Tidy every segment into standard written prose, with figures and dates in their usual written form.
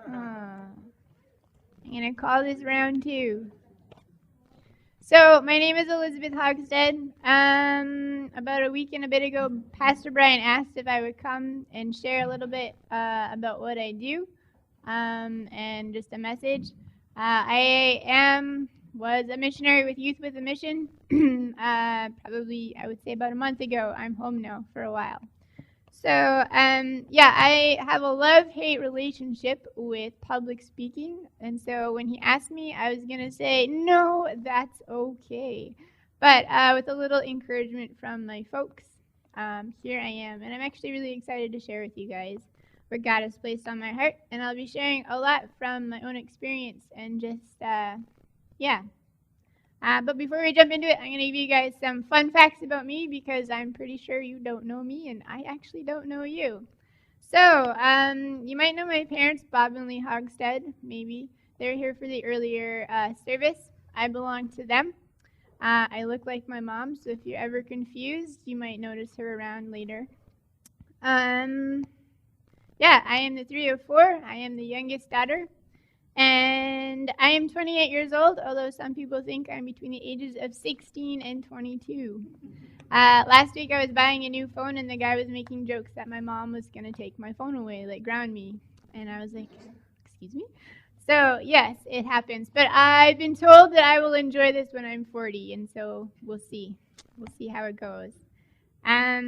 I'm going to call this round 2. So, my name is Elizabeth Hogsted. About a week and a bit ago, Pastor Brian asked if I would come and share a little bit about what I do and just a message. Was a missionary with Youth with a Mission. Probably, I would say about a month ago. I'm home now for a while. So, I have a love-hate relationship with public speaking, and so when he asked me, I was gonna say, no, that's okay. But with a little encouragement from my folks, here I am, and I'm actually really excited to share with you guys what God has placed on my heart, and I'll be sharing a lot from my own experience and just, but before we jump into it, I'm going to give you guys some fun facts about me because I'm pretty sure you don't know me and I actually don't know you. So, you might know my parents, Bob and Lee Hogsted, maybe. They're here for the earlier service. I belong to them. I look like my mom, so if you're ever confused, you might notice her around later. I am the 304. I am the youngest daughter. And I am 28 years old, although some people think I'm between the ages of 16 and 22. Last week I was buying a new phone, and the guy was making jokes that my mom was going to take my phone away, like ground me. And I was like, excuse me? So, yes, it happens. But I've been told that I will enjoy this when I'm 40, and so we'll see. We'll see how it goes. I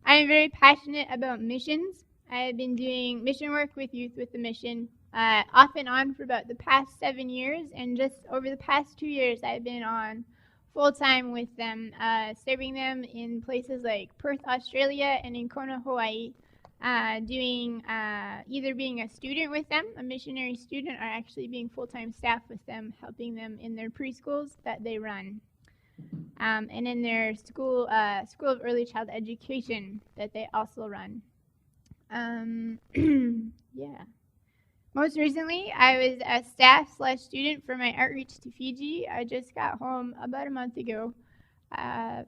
am very passionate about missions. I have been doing mission work with Youth with a Mission off and on for about the past 7 years, and just over the past 2 years, I've been on full time with them, serving them in places like Perth, Australia, and in Kona, Hawaii, doing either being a student with them, a missionary student, or actually being full time staff with them, helping them in their preschools that they run. And in their school of early child education that they also run. Most recently, I was a staff/student for my outreach to Fiji. I just got home about a month ago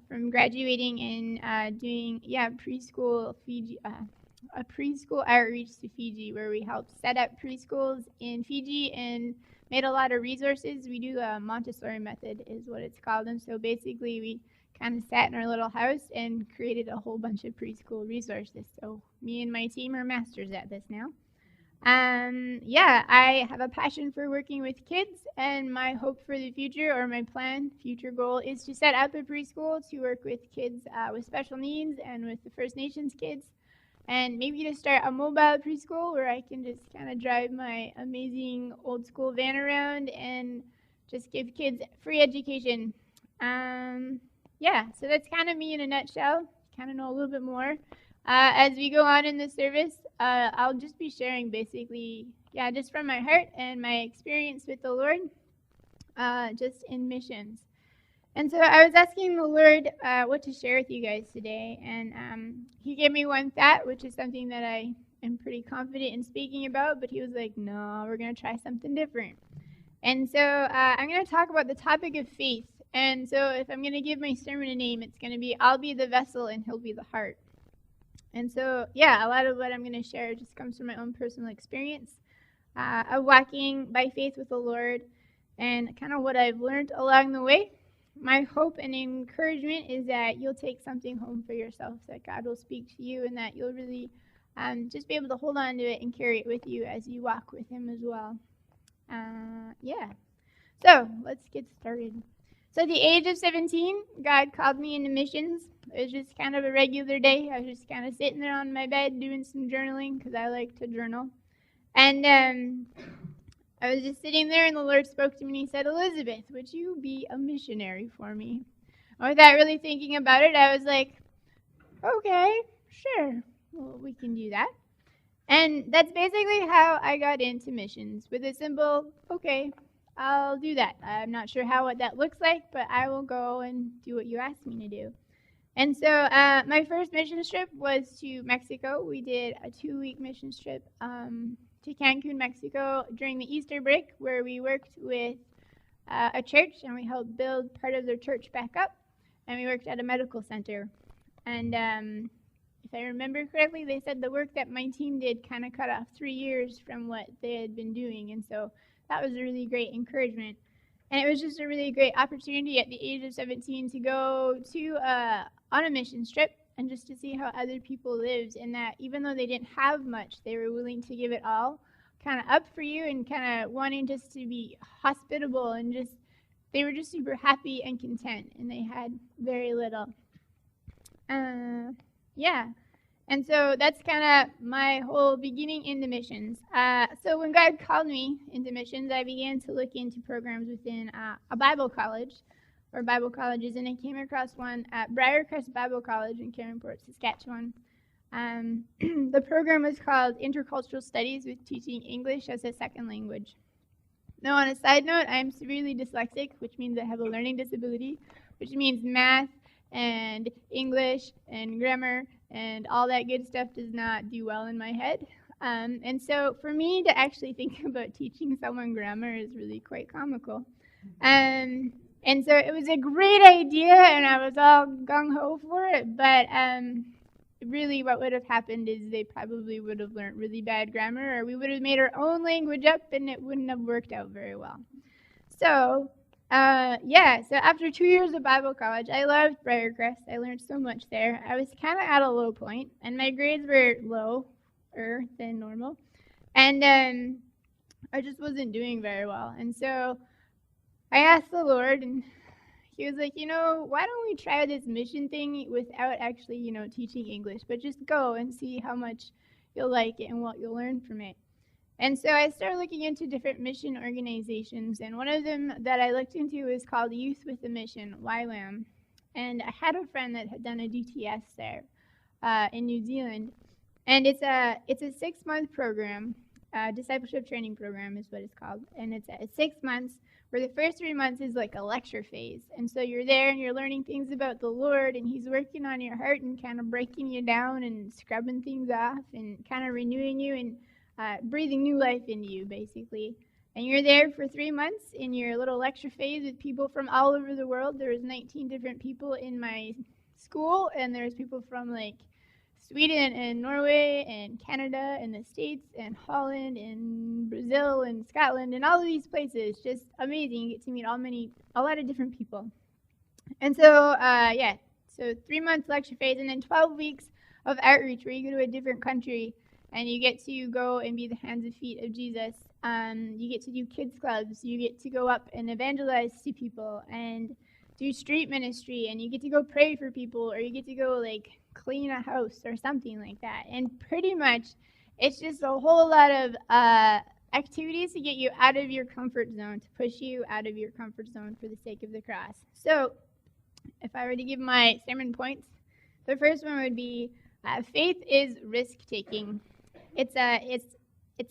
from graduating and doing preschool Fiji, a preschool outreach to Fiji, where we helped set up preschools in Fiji and made a lot of resources. We do a Montessori method is what it's called, and so basically we kind of sat in our little house and created a whole bunch of preschool resources. So me and my team are masters at this now. I have a passion for working with kids, and my hope for the future, or my future goal, is to set up a preschool to work with kids with special needs and with the First Nations kids, and maybe to start a mobile preschool where I can just kind of drive my amazing old school van around and just give kids free education. So that's kind of me in a nutshell. Kind of know a little bit more. As we go on in the service, I'll just be sharing basically, just from my heart and my experience with the Lord, just in missions. And so I was asking the Lord what to share with you guys today, and He gave me one thought, which is something that I am pretty confident in speaking about, but He was like, no, we're going to try something different. And so I'm going to talk about the topic of faith. And so if I'm going to give my sermon a name, it's going to be I'll be the vessel and He'll be the heart. And so, a lot of what I'm going to share just comes from my own personal experience of walking by faith with the Lord and kind of what I've learned along the way. My hope and encouragement is that you'll take something home for yourself, that God will speak to you, and that you'll really just be able to hold on to it and carry it with you as you walk with Him as well. So, let's get started. So at the age of 17, God called me into missions. It was just kind of a regular day. I was just kind of sitting there on my bed doing some journaling because I like to journal. And I was just sitting there, and the Lord spoke to me, and He said, Elizabeth, would you be a missionary for me? And without really thinking about it, I was like, okay, sure, well, we can do that. And that's basically how I got into missions, with a simple, okay, I'll do that. I'm not sure what that looks like, but I will go and do what you asked me to do. And so my first mission trip was to Mexico. We did a 2-week mission trip to Cancun, Mexico during the Easter break, where we worked with a church, and we helped build part of their church back up, and we worked at a medical center. And if I remember correctly, they said the work that my team did kind of cut off 3 years from what they had been doing. And so that was a really great encouragement. And it was just a really great opportunity at the age of 17 to go to on a mission trip and just to see how other people lived, and that even though they didn't have much, they were willing to give it all kind of up for you and kind of wanting just to be hospitable, and just they were just super happy and content, and they had very little. Yeah. And so that's kind of my whole beginning into missions. So when God called me into missions, I began to look into programs within a Bible college, or Bible colleges, and I came across one at Briarcrest Bible College in Caronport, Saskatchewan. The program was called Intercultural Studies with Teaching English as a Second Language. Now, on a side note, I am severely dyslexic, which means I have a learning disability, which means math and English and grammar and all that good stuff does not do well in my head. And so for me to actually think about teaching someone grammar is really quite comical. And so it was a great idea, and I was all gung-ho for it, but really what would have happened is they probably would have learned really bad grammar, or we would have made our own language up, and it wouldn't have worked out very well. So so after 2 years of Bible college, I loved Briarcrest. I learned so much there. I was kind of at a low point, and my grades were lower than normal, and I just wasn't doing very well. And so I asked the Lord, and he was like, why don't we try this mission thing without actually, teaching English, but just go and see how much you'll like it and what you'll learn from it. And so I started looking into different mission organizations, and one of them that I looked into is called Youth with a Mission, YWAM. And I had a friend that had done a DTS there in New Zealand, and it's a 6-month program, discipleship training program is what it's called, and it's 6 months, where the first 3 months is like a lecture phase. And so you're there and you're learning things about the Lord, and he's working on your heart and kind of breaking you down and scrubbing things off and kind of renewing you and breathing new life into you, basically. And you're there for 3 months in your little lecture phase with people from all over the world. There was 19 different people in my school, and there's people from like Sweden and Norway and Canada and the States and Holland and Brazil and Scotland and all of these places. Just amazing. You get to meet a lot of different people. And so, so 3 months lecture phase, and then 12 weeks of outreach where you go to a different country and you get to go and be the hands and feet of Jesus. You get to do kids clubs. You get to go up and evangelize to people and do street ministry, and you get to go pray for people, or you get to go like clean a house or something like that. And pretty much it's just a whole lot of activities to get you out of your comfort zone, to push you out of your comfort zone for the sake of the cross. So if I were to give my sermon points, the first one would be faith is risk-taking. It's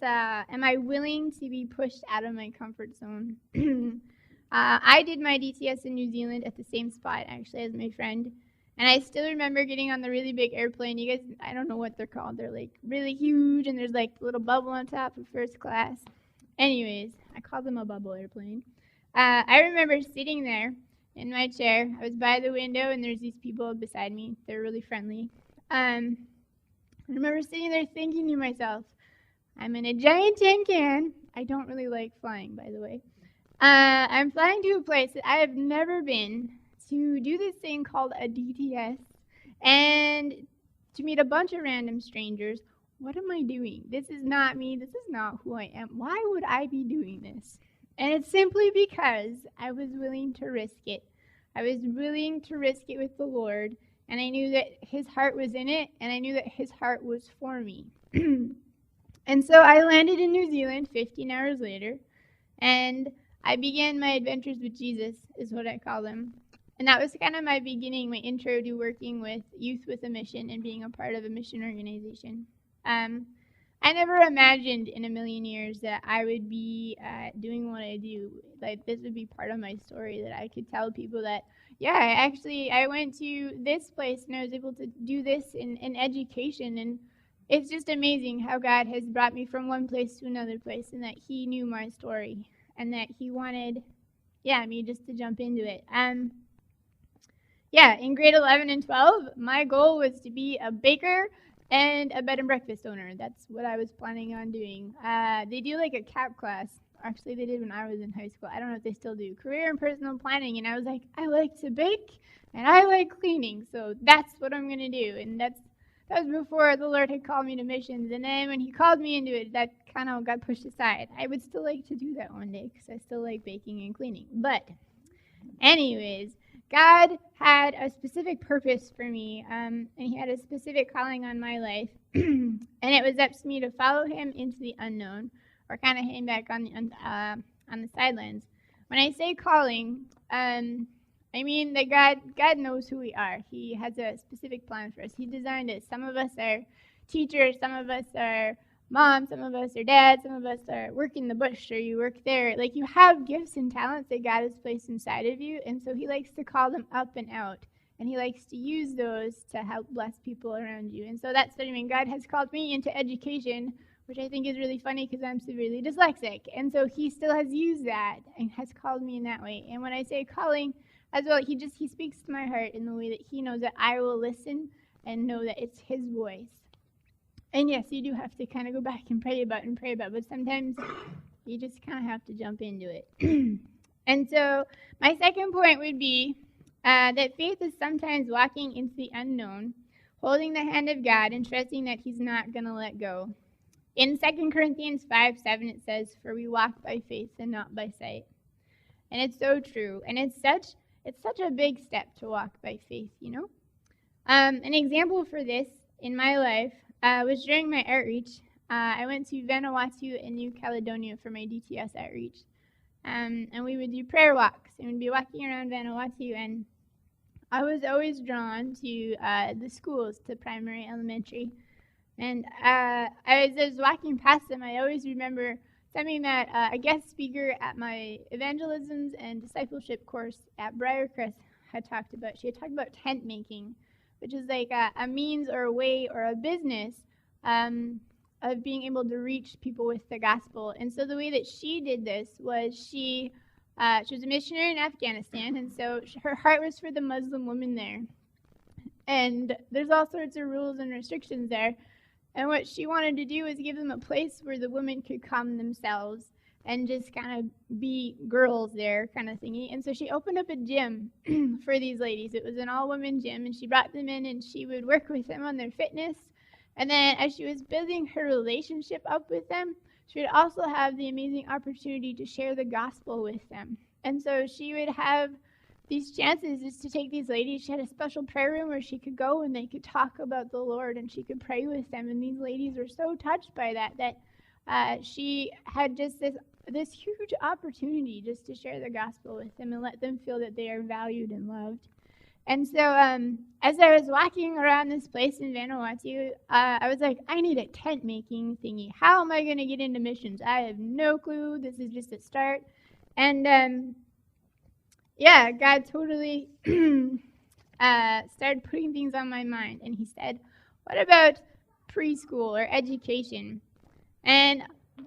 am I willing to be pushed out of my comfort zone? I did my DTS in New Zealand at the same spot, actually, as my friend. And I still remember getting on the really big airplane. You guys, I don't know what they're called. They're like really huge, and there's like a little bubble on top of first class. Anyways, I call them a bubble airplane. I remember sitting there in my chair. I was by the window, and there's these people beside me. They're really friendly. I remember sitting there thinking to myself, I'm in a giant tin can. I don't really like flying, by the way. I'm flying to a place that I have never been to do this thing called a DTS and to meet a bunch of random strangers. What am I doing? This is not me. This is not who I am. Why would I be doing this? And it's simply because I was willing to risk it. I was willing to risk it with the Lord, and I knew that his heart was in it, and I knew that his heart was for me. And so I landed in New Zealand 15 hours later, and I began my adventures with Jesus, is what I call them. And that was kind of my beginning, my intro to working with Youth with a Mission and being a part of a mission organization. I never imagined in a million years that I would be doing what I do. Like, this would be part of my story, that I could tell people that, yeah, I went to this place and I was able to do this in education. And it's just amazing how God has brought me from one place to another place, and that he knew my story and that he wanted, me just to jump into it. yeah, in grade 11 and 12, my goal was to be a baker and a bed and breakfast owner. That's what I was planning on doing. They do like a CAP class. Actually, they did when I was in high school. I don't know if they still do. Career and personal planning. And I was like, I like to bake and I like cleaning. So that's what I'm going to do. And that was before the Lord had called me to missions. And then when he called me into it, that kind of got pushed aside. I would still like to do that one day because I still like baking and cleaning. But anyways, God had a specific purpose for me, and he had a specific calling on my life. And it was up to me to follow him into the unknown, or kind of hang back on the sidelines. When I say calling, I mean that God knows who we are. He has a specific plan for us. He designed us. Some of us are teachers, some of us are moms, some of us are dads, some of us are working the bush, or you work there. Like, you have gifts and talents that God has placed inside of you, and so he likes to call them up and out, and he likes to use those to help bless people around you. And so that's what I mean. God has called me into education, which I think is really funny because I'm severely dyslexic, and so he still has used that and has called me in that way. And when I say calling as well, he speaks to my heart in the way that he knows that I will listen and know that it's his voice. And yes, you do have to kind of go back and pray about it, but sometimes you just kind of have to jump into it. And so my second point would be that faith is sometimes walking into the unknown, holding the hand of God, and trusting that he's not going to let go. In 2 Corinthians 5:7, it says, "For we walk by faith and not by sight." And it's so true. And it's such a big step to walk by faith, you know? An example for this in my life was during my outreach. I went to Vanuatu in New Caledonia for my DTS outreach. And we would do prayer walks, and we'd be walking around Vanuatu, and I was always drawn to the schools, to primary, elementary. And as I was walking past them, I always remember something that a guest speaker at my evangelisms and discipleship course at Briarcrest had talked about. She had talked about tent making, which is like a means or a way or a business of being able to reach people with the gospel. And so the way that she did this was she was a missionary in Afghanistan, and so her heart was for the Muslim women there. And there's all sorts of rules and restrictions there. And what she wanted to do was give them a place where the women could come themselves and just kind of be girls there, kind of thingy. And so she opened up a gym for these ladies. It was an all-women gym, and she brought them in, and she would work with them on their fitness. And then as she was building her relationship up with them, she would also have the amazing opportunity to share the gospel with them. And so she would have these chances just to take these ladies. She had a special prayer room where she could go and they could talk about the Lord, and she could pray with them. And these ladies were so touched by that she had just this huge opportunity just to share the gospel with them and let them feel that they are valued and loved. And so as I was walking around this place in Vanuatu, I was like, I need a tent making thingy. How am I going to get into missions? I have no clue. This is just a start. And yeah, God totally started putting things on my mind. And he said, what about preschool or education? And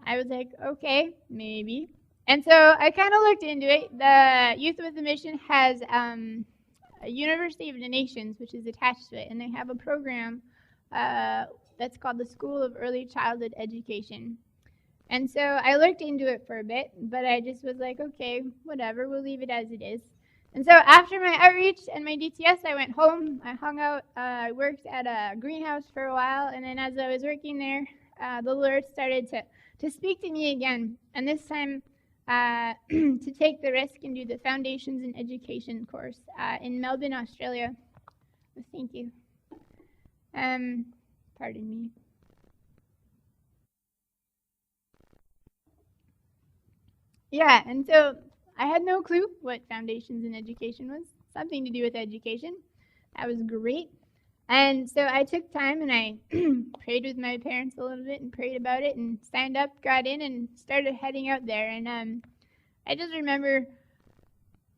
I was like, okay, maybe. And so I kind of looked into it. The Youth with a Mission has a University of the Nations, which is attached to it, and they have a program that's called the School of Early Childhood Education. And so I looked into it for a bit, but I just was like, okay, whatever, we'll leave it as it is. And so after my outreach and my DTS, I went home, I hung out, I worked at a greenhouse for a while, and then as I was working there, the Lord started to speak to me again, and this time to take the risk and do the Foundations in Education course in Melbourne, Australia. Oh, thank you. Pardon me. Yeah, and so I had no clue what Foundations in Education was. Something to do with education. That was great. And so I took time and I prayed with my parents a little bit and prayed about it and signed up, got in, and started heading out there. And I just remember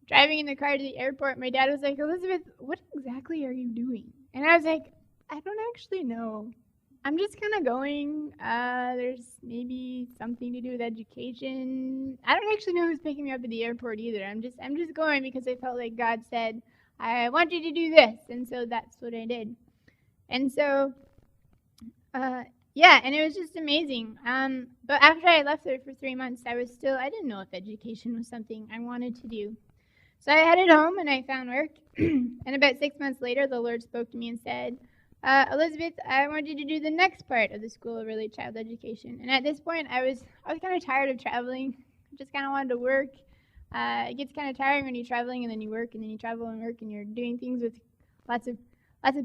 driving in the car to the airport. My dad was like, Elizabeth, what exactly are you doing? And I was like, I don't actually know. I'm just kind of going. There's maybe something to do with education. I don't actually know who's picking me up at the airport either. I'm just going because I felt like God said, I want you to do this. And so that's what I did. And so, yeah, and it was just amazing. But after I left there for 3 months, I didn't know if education was something I wanted to do. So I headed home and I found work. And about 6 months later, the Lord spoke to me and said, Elizabeth, I want you to do the next part of the School of Early Child Education. And at this point, I was kind of tired of traveling. I just kind of wanted to work. It gets kind of tiring when you're traveling and then you work and then you travel and work and you're doing things with lots of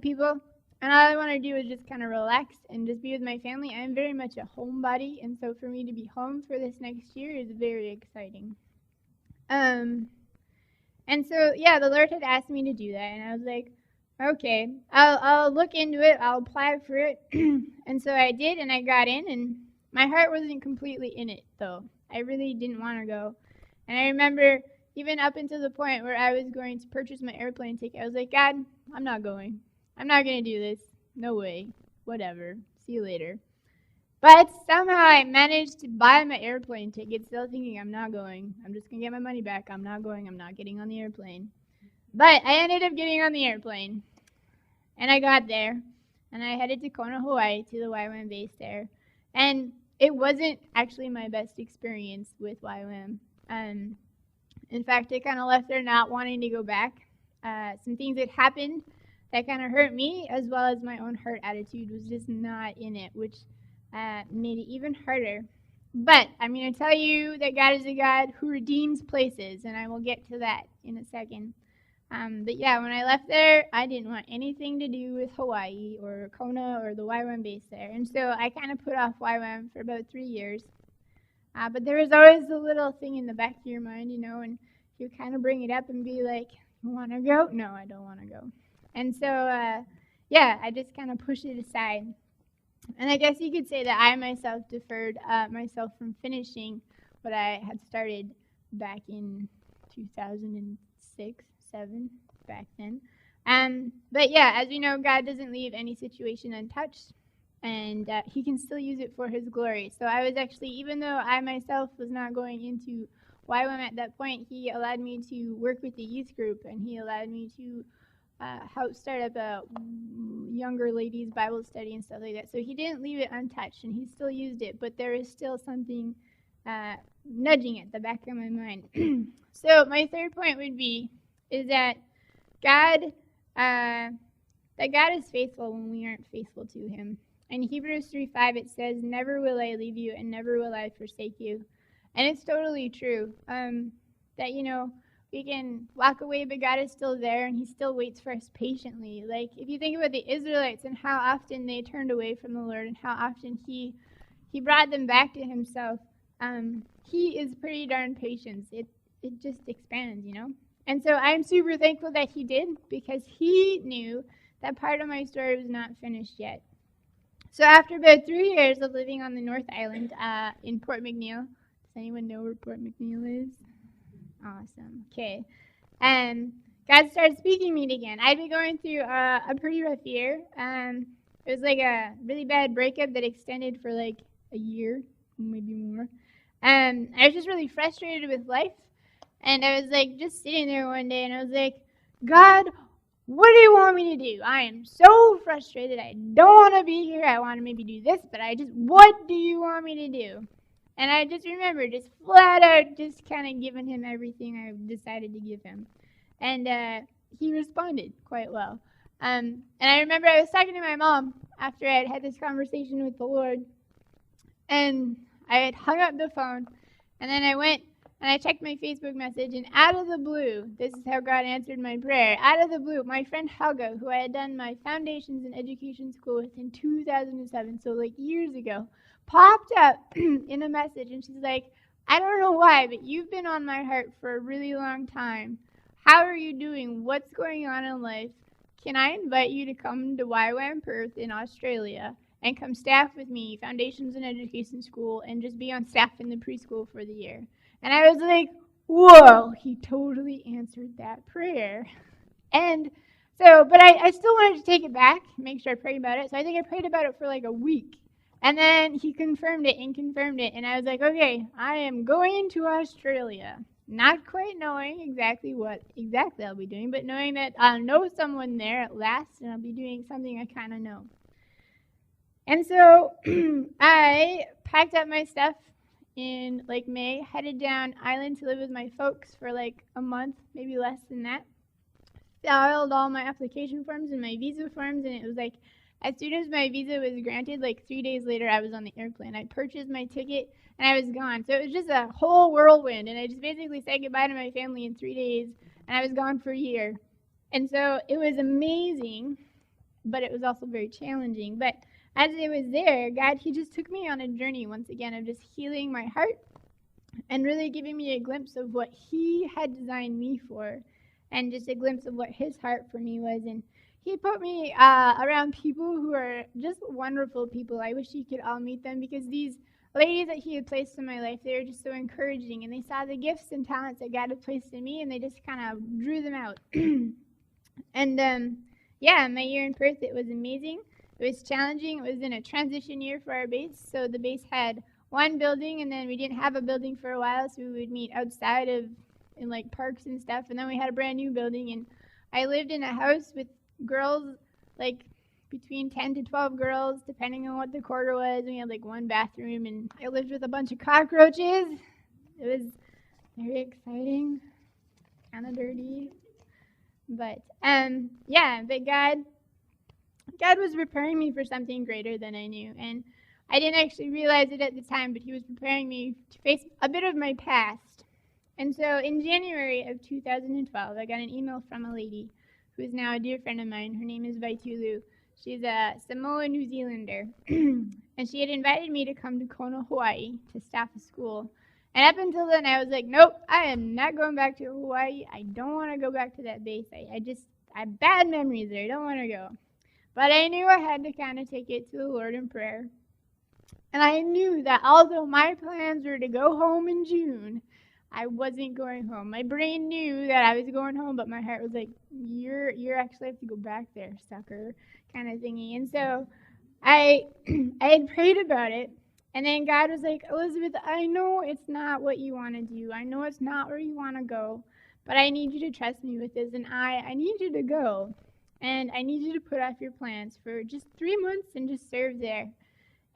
people. And all I want to do is just kind of relax and just be with my family. I'm very much a homebody, and so for me to be home for this next year is very exciting. And so, yeah, the Lord had asked me to do that, and I was like, okay, I'll look into it, I'll apply for it. And so I did, and I got in, and my heart wasn't completely in it, though. I really didn't want to go. And I remember even up until the point where I was going to purchase my airplane ticket, I was like, God, I'm not going. I'm not going to do this. No way. Whatever. See you later. But somehow I managed to buy my airplane ticket, still thinking I'm not going. I'm just going to get my money back. I'm not going. I'm not getting on the airplane. But I ended up getting on the airplane. And I got there. And I headed to Kona, Hawaii, to the YWAM base there. And it wasn't actually my best experience with YWAM. In fact, I kind of left there not wanting to go back. Some things that happened that kind of hurt me, as well as my own heart attitude was just not in it, which made it even harder. But I'm going to tell you that God is a God who redeems places, and I will get to that in a second. But yeah, when I left there, I didn't want anything to do with Hawaii or Kona or the YWAM base there. And so I kind of put off YWAM for about 3 years. But there was always a little thing in the back of your mind, and you kind of bring it up and be like, you want to go? No, I don't want to go. And so, yeah, I just kind of pushed it aside. And I guess you could say that I myself deferred myself from finishing what I had started back in 2006, 7, back then. But yeah, as we know, God doesn't leave any situation untouched, and he can still use it for his glory. So I was actually, even though I myself was not going into YWAM at that point, he allowed me to work with the youth group, and he allowed me to help start up a younger ladies Bible study and stuff like that. So he didn't leave it untouched, and he still used it, but there is still something nudging at the back of my mind. So my third point is that God is faithful when we aren't faithful to him. In Hebrews 3:5 it says, "Never will I leave you, and never will I forsake you." And it's totally true. That we can walk away, but God is still there, and he still waits for us patiently. Like, if you think about the Israelites and how often they turned away from the Lord and how often he brought them back to himself, he is pretty darn patient. It just expands, And so I'm super thankful that he did, because he knew that part of my story was not finished yet. So after about 3 years of living on the North Island in Port McNeill, does anyone know where Port McNeill is? Awesome. Okay. God started speaking to me again. I'd been going through a pretty rough year. It was like a really bad breakup that extended for like a year, maybe more. I was just really frustrated with life. And I was like just sitting there one day, and I was like, God, what do you want me to do? I am so frustrated. I don't want to be here. I want to maybe do this, but what do you want me to do? And I just remember just flat out just kind of giving him everything I decided to give him. And he responded quite well. And I remember I was talking to my mom after I had had this conversation with the Lord. And I had hung up the phone. And then I went and I checked my Facebook message. And out of the blue, this is how God answered my prayer. Out of the blue, my friend Helga, who I had done my foundations in education school with in 2007, so like years ago, popped up in a message, and she's like, I don't know why, but you've been on my heart for a really long time. How are you doing? What's going on in life? Can I invite you to come to YWAM Perth in Australia and come staff with me, Foundations in Education School, and just be on staff in the preschool for the year? And I was like, whoa, he totally answered that prayer. And so, but I still wanted to take it back, make sure I prayed about it. So I think I prayed about it for like a week. And then he confirmed it, and I was like, okay, I am going to Australia. not quite knowing exactly what exactly I'll be doing, but knowing that I'll know someone there at last and I'll be doing something I kind of know. And so I packed up my stuff in like May, headed down island to live with my folks for like a month, maybe less than that. Filed all my application forms and my visa forms, and it was like as soon as my visa was granted, like 3 days later, I was on the airplane. I purchased my ticket and I was gone. So it was just a whole whirlwind, and I just basically said goodbye to my family in 3 days, and I was gone for a year. And so it was amazing, but it was also very challenging. But as I was there, God, He just took me on a journey once again of just healing my heart and really giving me a glimpse of what He had designed me for, and just a glimpse of what His heart for me was. And He put me around people who are just wonderful people. I wish you could all meet them, because these ladies that He had placed in my life, they were just so encouraging, and they saw the gifts and talents that God had placed in me, and they just kind of drew them out. And yeah, my year in Perth, it was amazing. It was challenging. It was in a transition year for our base. So the base had one building, and then we didn't have a building for a while, so we would meet outside of in like parks and stuff. And then we had a brand new building, and I lived in a house with girls, like between 10 to 12 girls, depending on what the quarter was. We had like one bathroom, and I lived with a bunch of cockroaches. It was very exciting, kind of dirty. But yeah, but God was preparing me for something greater than I knew, and I didn't actually realize it at the time, but He was preparing me to face a bit of my past. And so in January of 2012, I got an email from a lady who is now a dear friend of mine. Her name is Vaitulu. She's a Samoa New Zealander, and she had invited me to come to Kona, Hawaii to staff a school. And up until then, I was like, nope, I am not going back to Hawaii. I don't want to go back to that base. I have bad memories there. I don't want to go. But I knew I had to kind of take it to the Lord in prayer. And I knew that although my plans were to go home in June, I wasn't going home. My brain knew that I was going home, but my heart was like, you're actually have to go back there, sucker, kind of thingy. And so I had prayed about it. And then God was like, Elizabeth, I know it's not what you want to do. I know it's not where you want to go, but I need you to trust me with this, and I need you to go. And I need you to put off your plans for just 3 months and just serve there.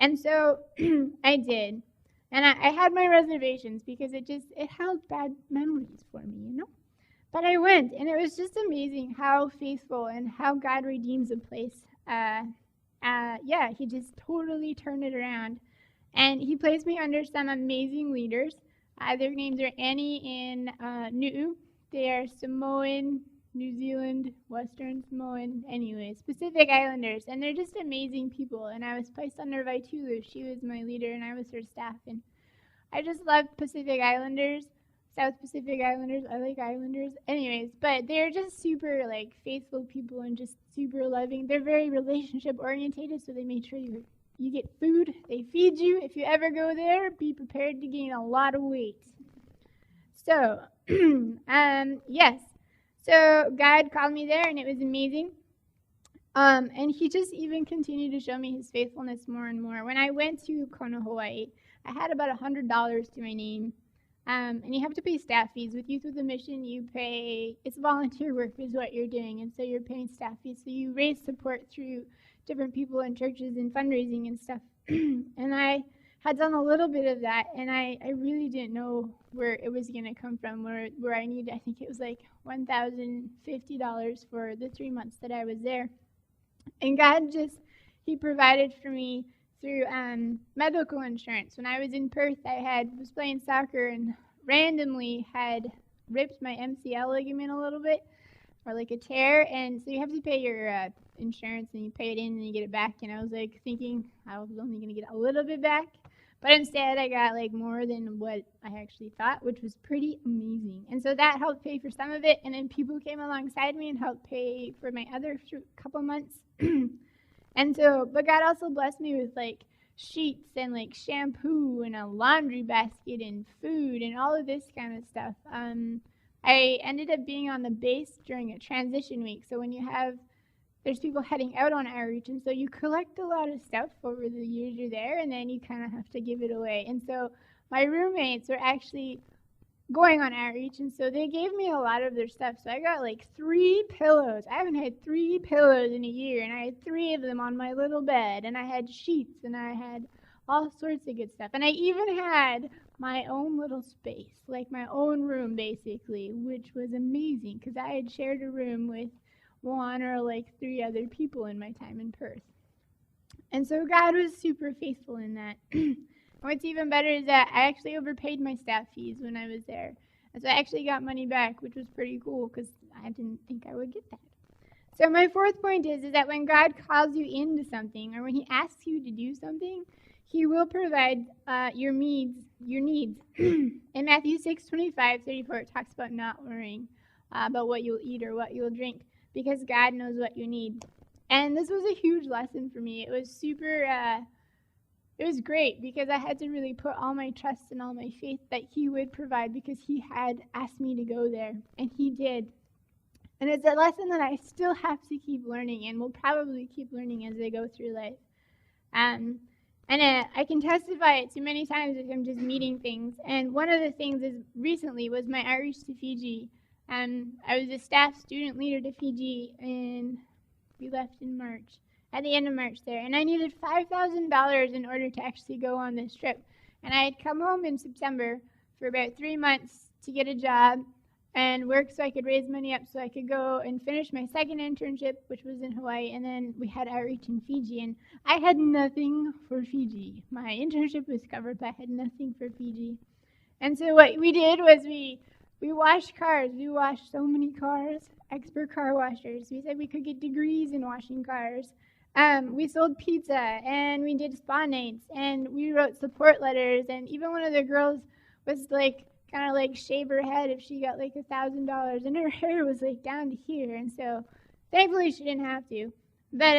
And so I did. And I had my reservations because it held bad memories for me. But I went, and it was just amazing how faithful and how God redeems a place. Yeah, He just totally turned it around. And He placed me under some amazing leaders. Their names are Annie and Nu'u. They are Samoan, New Zealand, Western Samoan, anyways, Pacific Islanders. And they're just amazing people. And I was placed under Vaitulu. She was my leader, and I was her staff. And I just love Pacific Islanders, South Pacific Islanders. I like Islanders. Anyways, but they're just super, like, faithful people and just super loving. They're very relationship orientated, so they make sure you get food. They feed you. If you ever go there, be prepared to gain a lot of weight. So, yes. So God called me there, and it was amazing. And He just even continued to show me His faithfulness more and more. When I went to Kona, Hawaii, I had about $100 to my name. And you have to pay staff fees. With Youth with a Mission, you pay, it's volunteer work is what you're doing, and so you're paying staff fees. So you raise support through different people and churches and fundraising and stuff. And I had done a little bit of that, and I really didn't know where it was going to come from, where I needed, I think it was like $1,050 for the 3 months that I was there. And God He provided for me through medical insurance. When I was in Perth, was playing soccer and randomly had ripped my MCL ligament a little bit, or like a tear, and so you have to pay your insurance, and you pay it in and you get it back. And I was like thinking I was only going to get a little bit back, but instead I got like more than what I actually thought, which was pretty amazing. And so that helped pay for some of it, and then people came alongside me and helped pay for my other couple months. And so, but God also blessed me with like sheets and like shampoo and a laundry basket and food and all of this kind of stuff. I ended up being on the base during a transition week. So when there's people heading out on outreach, and so you collect a lot of stuff over the years you're there, and then you kind of have to give it away. And so my roommates were actually going on outreach, and so they gave me a lot of their stuff. So I got like 3 pillows. I haven't had 3 pillows in a year, and I had 3 of them on my little bed, and I had sheets, and I had all sorts of good stuff. And I even had my own little space, like my own room basically, which was amazing because I had shared a room with 1 or like 3 other people in my time in Perth. And so God was super faithful in that. What's even better is that I actually overpaid my staff fees when I was there. And so I actually got money back, which was pretty cool because I didn't think I would get that. So my 4th point is that when God calls you into something, or when he asks you to do something, he will provide your needs. In Matthew 6:25-34, it talks about not worrying about what you'll eat or what you'll drink, because God knows what you need. And this was a huge lesson for me. It was super, it was great because I had to really put all my trust and all my faith that he would provide, because he had asked me to go there, and he did. And it's a lesson that I still have to keep learning, and will probably keep learning as I go through life. And I can testify it to many times if I'm just meeting things. And one of the things recently was my outreach to Fiji. I was a staff student leader to Fiji, and we left in March, at the end of March there. And I needed $5,000 in order to actually go on this trip. And I had come home in September for about 3 months to get a job and work so I could raise money up so I could go and finish my 2nd internship, which was in Hawaii, and then we had outreach in Fiji, and I had nothing for Fiji. My internship was covered, but I had nothing for Fiji. And so what we did was we washed cars. We washed so many cars, expert car washers. We said we could get degrees in washing cars. We sold pizza, and we did spa nights, and we wrote support letters, and even one of the girls was like, kind of like shave her head if she got like $1,000, and her hair was like down to here, and so thankfully she didn't have to. But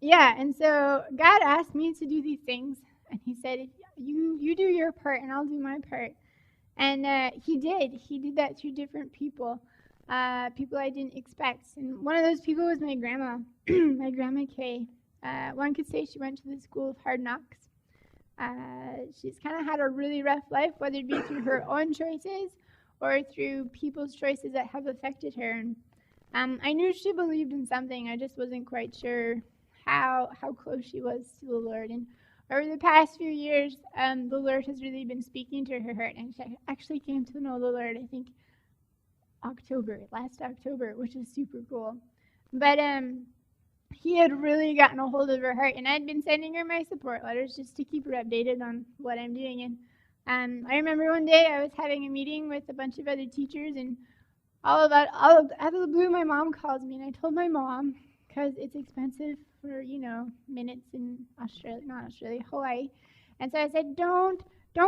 yeah, and so God asked me to do these things, and he said, you do your part and I'll do my part. And he did that through different people I didn't expect. And one of those people was my grandma. My grandma Kay. One could say she went to the school of hard knocks. She's kind of had a really rough life, whether it be through her own choices or through people's choices that have affected her. And I knew she believed in something. I just wasn't quite sure how close she was to the Lord. And over the past few years, the Lord has really been speaking to her heart. And she actually came to know the Lord, I think, last October, which is super cool. But he had really gotten a hold of her heart, and I'd been sending her my support letters just to keep her updated on what I'm doing. And I remember one day I was having a meeting with a bunch of other teachers, and out of the blue, my mom calls me, and I told my mom, because it's expensive for, minutes in Hawaii. And so I said, don't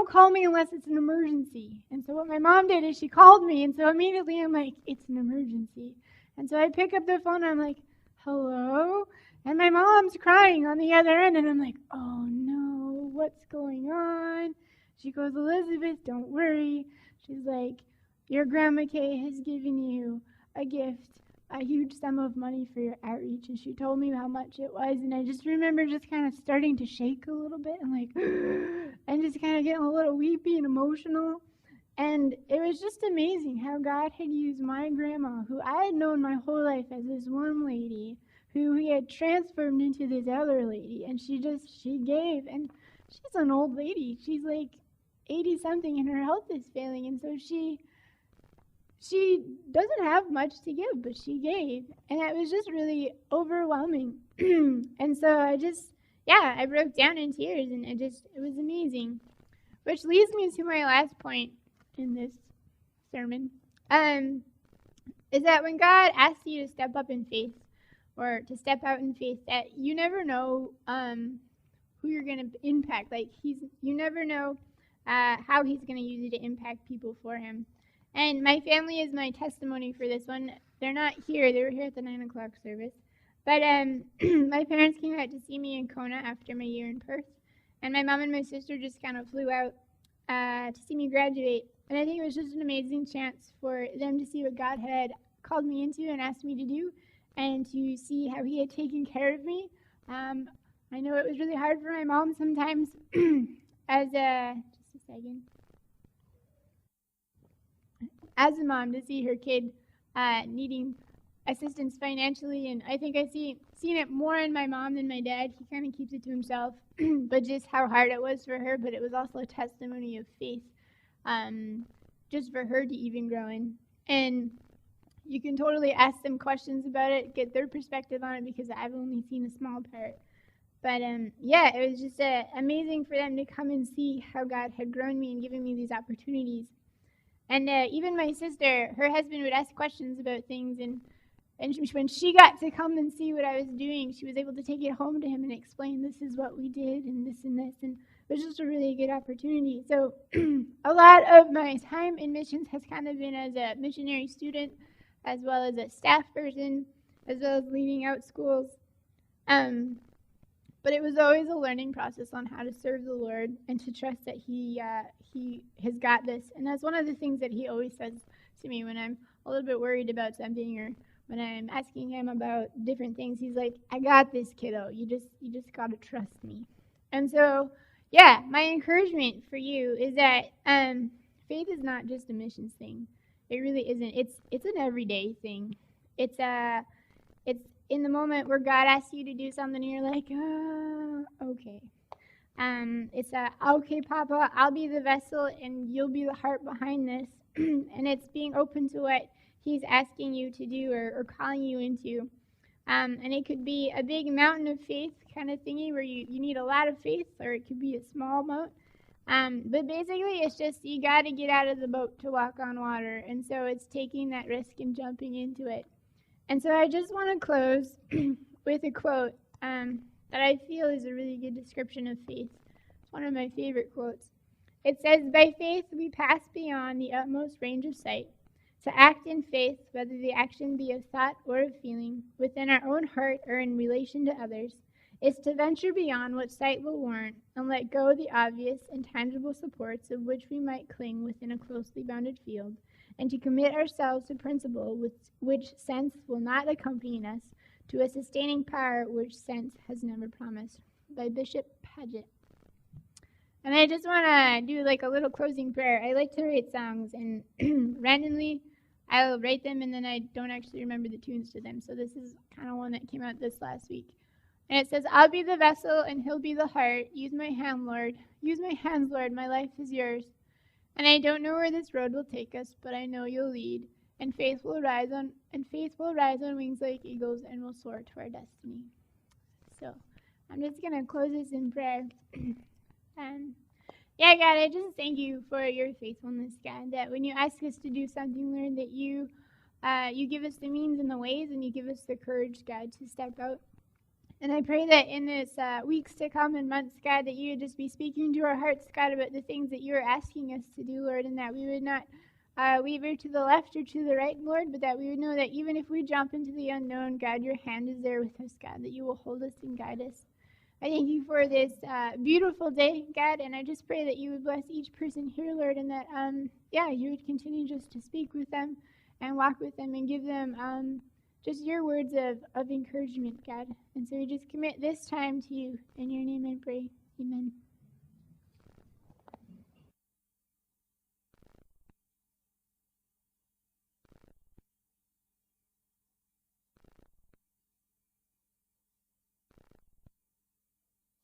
call me unless it's an emergency. And so what my mom did is she called me, and so immediately I'm like, it's an emergency. And so I pick up the phone, and I'm like, hello? And my mom's crying on the other end, and I'm like, oh no, what's going on? She goes, Elizabeth, don't worry. She's like, your Grandma Kay has given you a gift, a huge sum of money for your outreach. And she told me how much it was, and I just remember just kind of starting to shake a little bit, and like, and just kind of getting a little weepy and emotional. And it was just amazing how God had used my grandma, who I had known my whole life as this one lady, who he had transformed into this other lady. And she gave. And she's an old lady. She's like 80-something, and her health is failing. And so she doesn't have much to give, but she gave. And it was just really overwhelming. And so I broke down in tears, and it was amazing. Which leads me to my last point in this sermon, is that when God asks you to step up in faith, or to step out in faith, that you never know who you're going to impact. Like, you never know how he's going to use you to impact people for him. And my family is my testimony for this one. They're not here. They were here at the 9 o'clock service. But my parents came out to see me in Kona after my year in Perth. And my mom and my sister just kind of flew out to see me graduate. And I think it was just an amazing chance for them to see what God had called me into and asked me to do, and to see how he had taken care of me. I know it was really hard for my mom sometimes. Just a second. as a mom to see her kid needing assistance financially, and I think seen it more in my mom than my dad. He kind of keeps it to himself, but just how hard it was for her. But it was also a testimony of faith, just for her to even grow in. And you can totally ask them questions about it, get their perspective on it, because I've only seen a small part. But yeah, it was just amazing for them to come and see how God had grown me and given me these opportunities. And even my sister, her husband would ask questions about things, and when she got to come and see what I was doing, she was able to take it home to him and explain, this is what we did, and this, and it was just a really good opportunity. So a lot of my time in missions has kind of been as a missionary student, as well as a staff person, as well as leading out schools. But it was always a learning process on how to serve the Lord and to trust that He has got this. And that's one of the things that He always says to me when I'm a little bit worried about something, or when I'm asking Him about different things. He's like, I got this, kiddo. You just gotta trust me. And so, yeah, my encouragement for you is that faith is not just a missions thing. It really isn't. It's an everyday thing. It's in the moment where God asks you to do something, and you're like, okay. It's okay, Papa, I'll be the vessel, and you'll be the heart behind this. And it's being open to what He's asking you to do, or calling you into. And it could be a big mountain of faith kind of thingy where you need a lot of faith, or it could be a small amount. But basically, it's just you got to get out of the boat to walk on water. And so it's taking that risk and jumping into it. And so I just want to close with a quote that I feel is a really good description of faith. It's one of my favorite quotes. It says, by faith we pass beyond the utmost range of sight. To act in faith, whether the action be of thought or of feeling, within our own heart or in relation to others, is to venture beyond what sight will warrant and let go the obvious and tangible supports of which we might cling within a closely bounded field, and to commit ourselves to principle which sense will not accompany us, to a sustaining power which sense has never promised. By Bishop Paget. And I just want to do like a little closing prayer. I like to write songs, and randomly I'll write them, and then I don't actually remember the tunes to them. So this is kind of one that came out this last week. And it says, I'll be the vessel and He'll be the heart. Use my hand, Lord. Use my hands, Lord. My life is yours. And I don't know where this road will take us, but I know you'll lead. And faith will rise on wings like eagles, and will soar to our destiny. So I'm just gonna close this in prayer. And yeah, God, I just thank you for your faithfulness, God. That when you ask us to do something, Lord, that you give us the means and the ways, and you give us the courage, God, to step out. And I pray that in this weeks to come and months, God, that you would just be speaking to our hearts, God, about the things that you are asking us to do, Lord, and that we would not waver to the left or to the right, Lord, but that we would know that even if we jump into the unknown, God, your hand is there with us, God, that you will hold us and guide us. I thank you for this beautiful day, God, and I just pray that you would bless each person here, Lord, and that, you would continue just to speak with them and walk with them and give them just your words of encouragement, God. And so we just commit this time to you. In your name I pray. Amen.